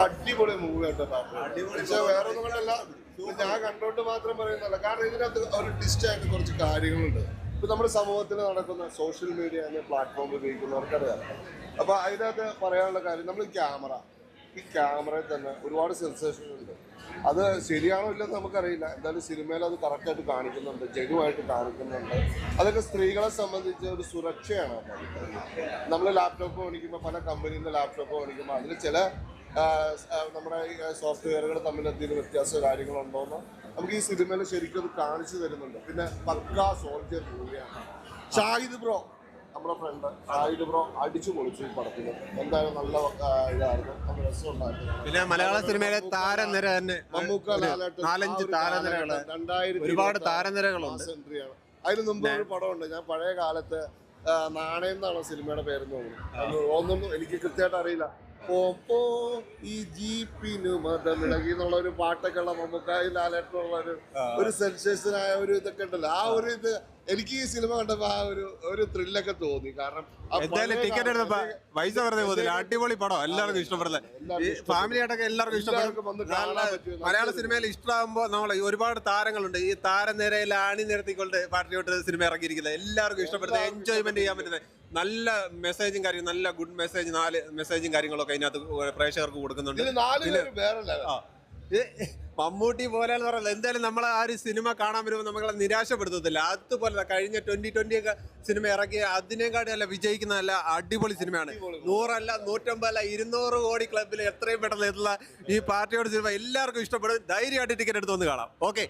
അടിപൊളി മൂവി കേട്ടോ. പക്ഷെ വേറെ ഒന്നും കൊണ്ടല്ല, ഞാൻ കണ്ടോണ്ട് മാത്രം പറയുന്നല്ല. കാരണം ഇതിനകത്ത് ഒരു ട്വിസ്റ്റ് ആയിട്ട് കുറച്ച് കാര്യങ്ങളുണ്ട്. ഇപ്പൊ നമ്മുടെ സമൂഹത്തിൽ നടക്കുന്ന സോഷ്യൽ മീഡിയ എന്ന പ്ലാറ്റ്ഫോം ഉപയോഗിക്കുന്നവർക്കറിയാം. അപ്പൊ അതിനകത്ത് പറയാനുള്ള കാര്യം, നമ്മൾ ഈ ക്യാമറയിൽ തന്നെ ഒരുപാട് സെൻസേഷൻ ഉണ്ട്. അത് ശരിയാണോ ഇല്ലെന്ന് നമുക്കറിയില്ല. എന്തായാലും സിനിമയിൽ അത് കറക്റ്റായിട്ട് കാണിക്കുന്നുണ്ട്, ജനുവായിട്ട് കാണിക്കുന്നുണ്ട്. അതൊക്കെ സ്ത്രീകളെ സംബന്ധിച്ച് ഒരു സുരക്ഷയാണ്. നമ്മൾ ലാപ്ടോപ്പ് മേടിക്കുമ്പോൾ, പല കമ്പനിയിൽ നിന്ന് ലാപ്ടോപ്പ് മേടിക്കുമ്പോൾ അതിൽ ചില നമ്മുടെ ഈ സോഫ്റ്റ്വെയറുകൾ തമ്മിൽ എന്തെങ്കിലും വ്യത്യാസ കാര്യങ്ങളുണ്ടോയെന്ന് നമുക്ക് ഈ സിനിമയിൽ ശരിക്കും അത് കാണിച്ചു തരുന്നുണ്ട്. പിന്നെ പക്കാ സോൾജർ മൂവിയാണ്. ഷാഹിദ് ബ്രോ, നമ്മുടെ ഫ്രണ്ട് ഷാഹിദ് ബ്രോ അടിച്ചു പൊളിച്ചു ഈ പടത്തിൽ. എന്തായാലും നല്ല ഇതായിരുന്നു, നല്ല രസമുണ്ടായിരുന്നു. പിന്നെ മലയാള സിനിമയിലെ താരനിര തന്നെ മമ്മൂക്ക, നാലഞ്ച് താരനിരകള്, ഒരുപാട് താരനിരകളുണ്ട്. എൻട്രിയാണ്. അതിന് മുമ്പ് ഒരു പടമുണ്ട്, ഞാൻ പഴയ കാലത്ത് നാണയം എന്നാണ് സിനിമയുടെ പേരെന്ന് തോന്നുന്നു. എനിക്ക് കൃത്യമായിട്ട് അറിയില്ല. ഈ ജീപ്പിന് മതമിളകി എന്നുള്ള ഒരു പാട്ടൊക്കെ ഉള്ള മമ്മൂക്കായി ലാലേട്ടനുള്ള ഒരു സെൻസേഷനായ ഒരു ഇതൊക്കെ ഉണ്ടല്ലോ. ആ ഒരു ഇത് എനിക്ക് ഈ സിനിമ കണ്ടപ്പോ ആ ഒരു ത്രില്ലൊക്കെ തോന്നി. കാരണം ടിക്കറ്റ് എടുത്തപ്പോ പൈസ വെറുതെ പോകുന്നില്ല. അടിപൊളി പടം, എല്ലാവർക്കും ഇഷ്ടപ്പെടുന്നത്, ഫാമിലി ആയിട്ടൊക്കെ എല്ലാവർക്കും ഇഷ്ടപ്പെടും. മലയാള സിനിമയിൽ ഇഷ്ടമാകുമ്പോൾ നമ്മൾ ഒരുപാട് താരങ്ങളുണ്ട്. ഈ താരനിരയിൽ അണിനിരത്തിക്കൊണ്ട് പാർട്ടിയോട്ട് സിനിമ ഇറങ്ങിയിരിക്കുന്നത് എല്ലാവർക്കും ഇഷ്ടപ്പെടുന്നത്, എൻജോയ്മെന്റ് ചെയ്യാൻ പറ്റുന്നത്, നല്ല മെസ്സേജും കാര്യങ്ങളും, നല്ല ഗുഡ് മെസ്സേജ്, 4 മെസ്സേജും കാര്യങ്ങളൊക്കെ അതിനകത്ത് പ്രേക്ഷകർക്ക് കൊടുക്കുന്നുണ്ട്. മമ്മൂട്ടി പോലെ എന്ന് പറയുന്നത് എന്തായാലും നമ്മളെ ആ ഒരു സിനിമ കാണാൻ വരുമ്പോൾ നമ്മളെ നിരാശപ്പെടുത്തത്തില്ല. അതുപോലെ കഴിഞ്ഞ 2020 ഒക്കെ സിനിമ ഇറക്കി അതിനേക്കാട്ടി അല്ല വിജയിക്കുന്ന നല്ല അടിപൊളി സിനിമയാണ്. 100 അല്ല 150 അല്ല 200 കോടി ക്ലബിൽ എത്രയും പെട്ടെന്ന് എത്തുന്ന ഈ പാർട്ടിയോട് സിനിമ എല്ലാവർക്കും ഇഷ്ടപ്പെടും. ധൈര്യമായിട്ട് ടിക്കറ്റ് എടുത്ത് വന്ന് കാണാം. ഓക്കെ.